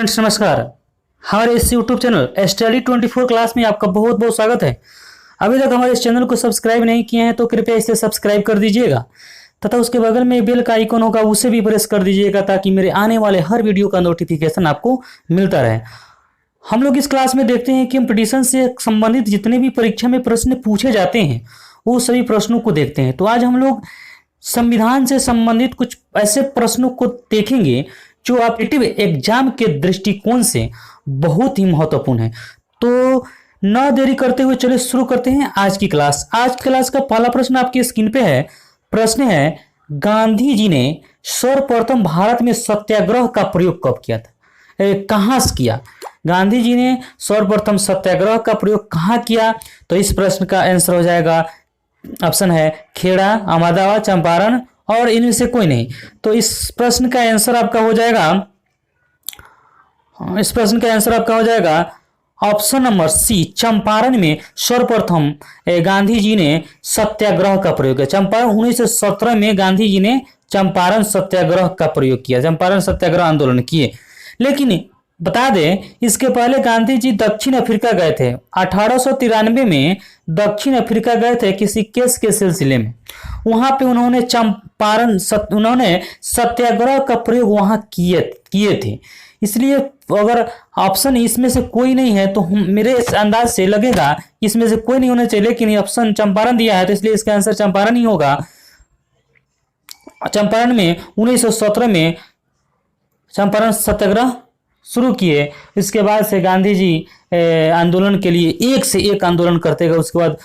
Friends नमस्कार। हमारे इस यूट्यूब चैनल स्टडी 24 क्लास में आपका बहुत बहुत स्वागत है। अभी तक हमारे इस चैनल को सब्सक्राइब नहीं किए हैं तो कृपया इसे सब्सक्राइब कर दीजिएगा तथा उसके बगल में बेल का आइकन होगा उसे भी प्रेस कर दीजिएगा ताकि मेरे आने वाले हर वीडियो का नोटिफिकेशन आपको मिलता रहे। हम लोग इस क्लास में देखते हैं कि हम प्रेडिक्शन से संबंधित जितने भी परीक्षा में प्रश्न पूछे जाते हैं वो सभी प्रश्नों को देखते हैं। तो आज हम लोग संविधान से संबंधित कुछ ऐसे प्रश्नों को देखेंगे जो कॉम्पिटिटिव एग्जाम के दृष्टिकोण से बहुत ही महत्वपूर्ण है। तो न देरी करते हुए चलिए शुरू करते हैं आज की क्लास। आज की क्लास का पहला प्रश्न आपकी स्क्रीन पे है। प्रश्न है, गांधी जी ने सर्वप्रथम भारत में सत्याग्रह का प्रयोग कब किया था? कहाँ से किया? गांधी जी ने सर्वप्रथम सत्याग्रह का प्रयोग कहाँ किया? तो इस प्रश्न का आंसर हो जाएगा, ऑप्शन है खेड़ा, अहमदाबाद, चंपारण और इनमें से कोई नहीं। तो इस प्रश्न का आंसर आपका हो जाएगा ऑप्शन नंबर सी, चंपारण में सर्वप्रथम गांधी जी ने सत्याग्रह का प्रयोग किया। चंपारण 1917 में गांधी जी ने चंपारण सत्याग्रह का प्रयोग किया, चंपारण सत्याग्रह आंदोलन किए। लेकिन बता दें इसके पहले गांधी जी दक्षिण अफ्रीका गए थे। 1893 में दक्षिण अफ्रीका गए थे किसी केस के सिलसिले में। वहां पे उन्होंने सत्याग्रह का प्रयोग वहां किए थे। इसलिए अगर ऑप्शन इसमें से कोई नहीं है तो मेरे इस अंदाज से लगेगा इसमें से कोई नहीं होना चाहिए, लेकिन ऑप्शन चंपारण दिया है तो इसलिए इसका आंसर चंपारण ही होगा। चंपारण में 1917 में चंपारण सत्याग्रह शुरू किए। इसके बाद से गांधी जी आंदोलन के लिए एक से एक आंदोलन करते गए। उसके बाद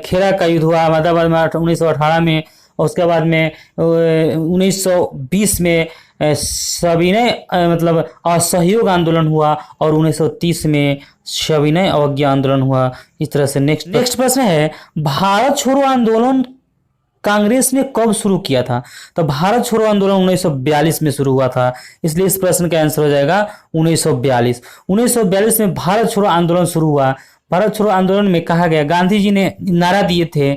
खेड़ा का युद्ध हुआ अहमदाबाद में 1918 में, और उसके बाद में 1920 में सविनय मतलब असहयोग आंदोलन हुआ और 1930 में सविनय अवज्ञा आंदोलन हुआ। इस तरह से नेक्स्ट प्रश्न है, भारत छोड़ो आंदोलन कांग्रेस ने कब शुरू किया था? तो भारत छोड़ो आंदोलन 1942 में शुरू हुआ था, इसलिए इस प्रश्न का आंसर हो जाएगा 1942। 1942 में भारत छोड़ो आंदोलन शुरू हुआ। भारत छोड़ो आंदोलन में कहा गया, गांधी जी ने नारा दिए थे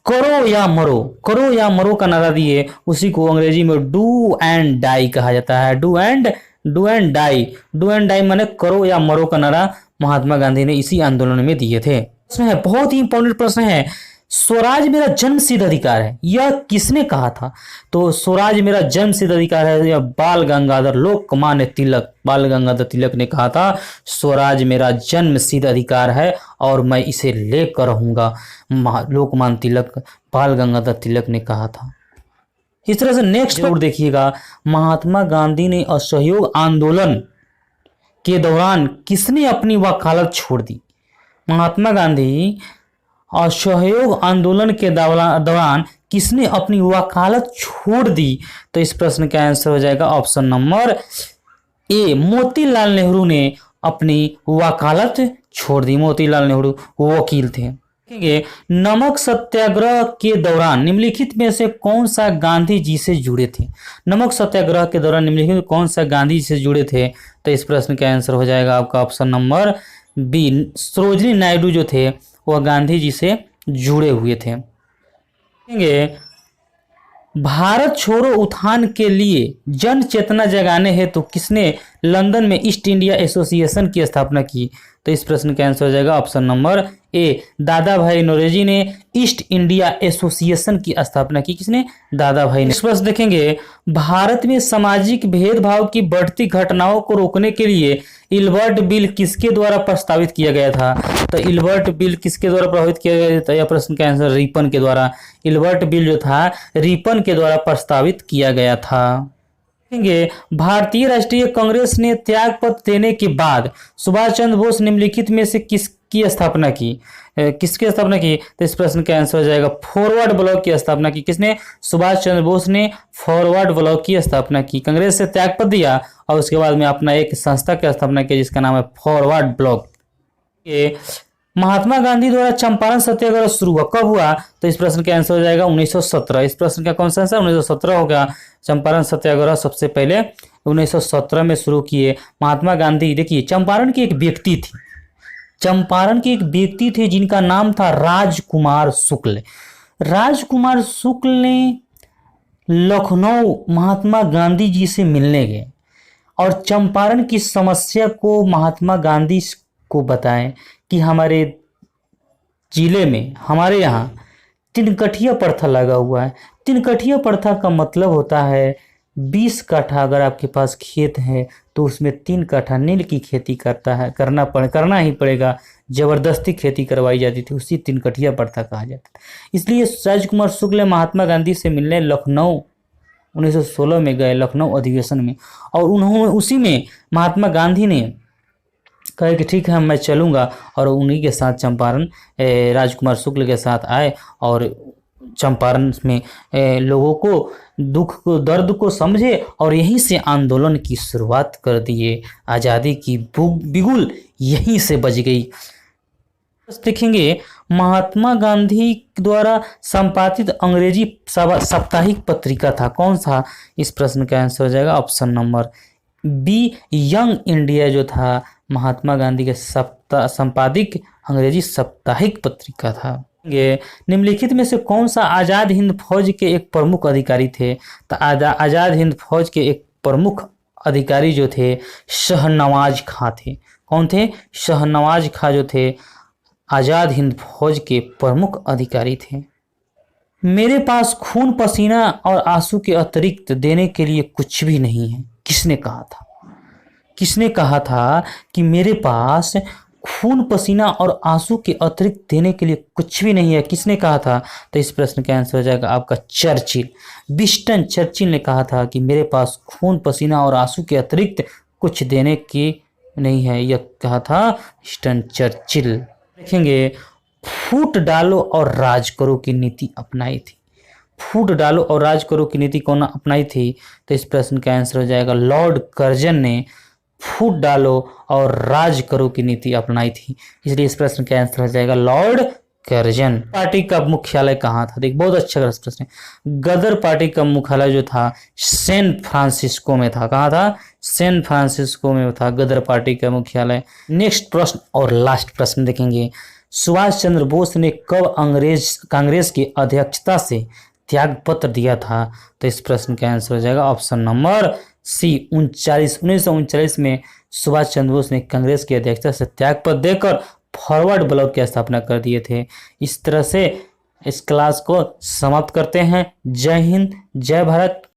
करो या मरो, करो या मरो का नारा दिए। उसी को अंग्रेजी में डू एंड डाई कहा जाता है। डू एंड डाई माने करो या मरो का नारा महात्मा गांधी ने इसी आंदोलन में दिए थे। प्रश्न है, बहुत ही इंपॉर्टेंट प्रश्न है, स्वराज मेरा जन्म सिद्ध अधिकार है, यह किसने कहा था? तो स्वराज मेरा जन्म सिद्ध अधिकार है, यह बाल गंगाधर तिलक ने कहा था। स्वराज मेरा जन्म सिद्ध अधिकार है और मैं इसे लेकर रहूंगा, लोकमान्य तिलक, बाल गंगाधर तिलक ने कहा था। इस तरह से नेक्स्ट जरूर देखिएगा, महात्मा गांधी ने असहयोग आंदोलन के दौरान किसने अपनी वकालत छोड़ दी? महात्मा गांधी असहयोग आंदोलन के दौरान किसने अपनी वकालत छोड़ दी? तो इस प्रश्न का आंसर हो जाएगा option number A, Motilal Nehru ने अपनी वकालत छोड़ दी। मोतीलाल नेहरू वकील थे। देखेंगे, नमक सत्याग्रह के दौरान निम्नलिखित में से कौन सा गांधी जी से जुड़े थे? नमक सत्याग्रह के दौरान निम्नलिखित में कौन सा गांधी जी से जुड़े थे? तो इस प्रश्न का आंसर हो जाएगा आपका option number B, Sarojini Naidu जो थे वह गांधी जी से जुड़े हुए थे। देखेंगे, भारत छोड़ो उत्थान के लिए जन चेतना जगाने हेतु तो किसने लंदन में ईस्ट इंडिया एसोसिएशन की स्थापना की? तो इस प्रश्न का आंसर हो जाएगा ऑप्शन नंबर ए, दादा भाई नौरोजी ने ईस्ट इंडिया एसोसिएशन की स्थापना की। किसने? दादा भाई ने। इस प्रश्न देखेंगे, भारत में सामाजिक भेदभाव की बढ़ती घटनाओं को रोकने के लिए इल्बर्ट बिल किसके द्वारा प्रस्तावित किया गया था? तो इल्बर्ट बिल किसके द्वारा प्रभावित किया गया था? यह प्रश्न का आंसर रिपन के द्वारा। इल्बर्ट बिल जो था रिपन के द्वारा प्रस्तावित किया गया था। भारतीय राष्ट्रीय कांग्रेस ने त्यागपत्र देने के बाद सुभाष चंद्र बोस निम्नलिखित में से किसकी स्थापना की? किसकी स्थापना की? तो इस प्रश्न का आंसर हो जाएगा फॉरवर्ड ब्लॉक की स्थापना की। किसने? सुभाष चंद्र बोस ने फॉरवर्ड ब्लॉक की स्थापना की। कांग्रेस से त्यागपत्र दिया और उसके बाद में अपना एक संस्था की स्थापना की जिसका नाम है फॉरवर्ड ब्लॉक। महात्मा गांधी द्वारा चंपारण सत्याग्रह शुरू हुआ, कब हुआ? तो इस प्रश्न का आंसर हो जाएगा 1917। इस प्रश्न का कौन सा आंसर? 1917 होगा। चंपारण सत्याग्रह सबसे पहले 1917 में शुरू किए महात्मा गांधी। देखिए, चंपारण की एक व्यक्ति थी जिनका नाम था राजकुमार शुक्ल। राजकुमार शुक्ल ने लखनऊ महात्मा गांधी जी से मिलने गए और चंपारण की समस्या को महात्मा गांधी को बताएं कि हमारे जिले में, हमारे यहाँ तिनकठिया प्रथा लगा हुआ है। तिनकठिया प्रथा का मतलब होता है 20 काठा अगर आपके पास खेत है तो उसमें 3 काठा नील की खेती करना ही पड़ेगा। जबरदस्ती खेती करवाई जाती थी, उसी तिनकठिया प्रथा कहा जाता था। इसलिए राजकुमार शुक्ल महात्मा गांधी से मिलने लखनऊ 1916 में गए, लखनऊ अधिवेशन में, और उन्होंने उसी में महात्मा गांधी ने कहे कि ठीक है मैं चलूँगा, और उन्हीं के साथ चंपारण राजकुमार शुक्ल के साथ आए और चंपारण में लोगों को दुख को, दर्द को समझे और यहीं से आंदोलन की शुरुआत कर दिए। आज़ादी की बिगुल यहीं से बज गई। देखेंगे महात्मा गांधी द्वारा संपादित अंग्रेजी साप्ताहिक पत्रिका था, कौन सा? इस प्रश्न का आंसर हो जाएगा option number B, Young India जो था महात्मा गांधी के संपादित अंग्रेजी साप्ताहिक पत्रिका था। ये निम्नलिखित में से कौन सा आज़ाद हिंद फौज के एक प्रमुख अधिकारी थे? तो आज़ाद हिंद फौज के एक प्रमुख अधिकारी जो थे शहनवाज खां थे। कौन थे? शहनवाज खां जो थे आज़ाद हिंद फौज के प्रमुख अधिकारी थे। मेरे पास खून पसीना और आंसू के अतिरिक्त देने के लिए कुछ भी नहीं है, किसने कहा था? किसने कहा था कि मेरे पास खून पसीना और आंसू के अतिरिक्त देने के लिए कुछ भी नहीं है? किसने कहा था? तो इस प्रश्न का आंसर हो जाएगा आपका चर्चिल। विंस्टन चर्चिल ने कहा था कि मेरे पास खून पसीना और आंसू के अतिरिक्त कुछ देने की नहीं है, यह कहा था विंस्टन चर्चिल। देखेंगे फूट डालो और राज करो की नीति अपनाई थी। फूट डालो और राज करो की नीति कौन अपनाई थी? तो इस प्रश्न का आंसर हो जाएगा लॉर्ड कर्जन ने फूट डालो और राज करो की नीति अपनाई थी। इसलिए इस प्रश्न का आंसर हो जाएगा लॉर्ड कर्जन। पार्टी का मुख्यालय कहाँ था? देख बहुत अच्छा प्रश्न है। गदर पार्टी का मुख्यालय जो था सैन फ्रांसिस्को में था। कहाँ था? सैन फ्रांसिस्को में था गदर पार्टी का मुख्यालय। नेक्स्ट प्रश्न और लास्ट प्रश्न देखेंगे, सुभाष चंद्र बोस ने कब कांग्रेस की अध्यक्षता से त्याग पत्र दिया था? तो इस प्रश्न का आंसर हो जाएगा ऑप्शन नंबर सी 1939 में सुभाष चंद्र बोस ने कांग्रेस की अध्यक्षता से त्याग पत्र देकर फॉरवर्ड ब्लॉक की स्थापना कर दिए थे। इस तरह से इस क्लास को समाप्त करते हैं। जय हिंद, जय भारत।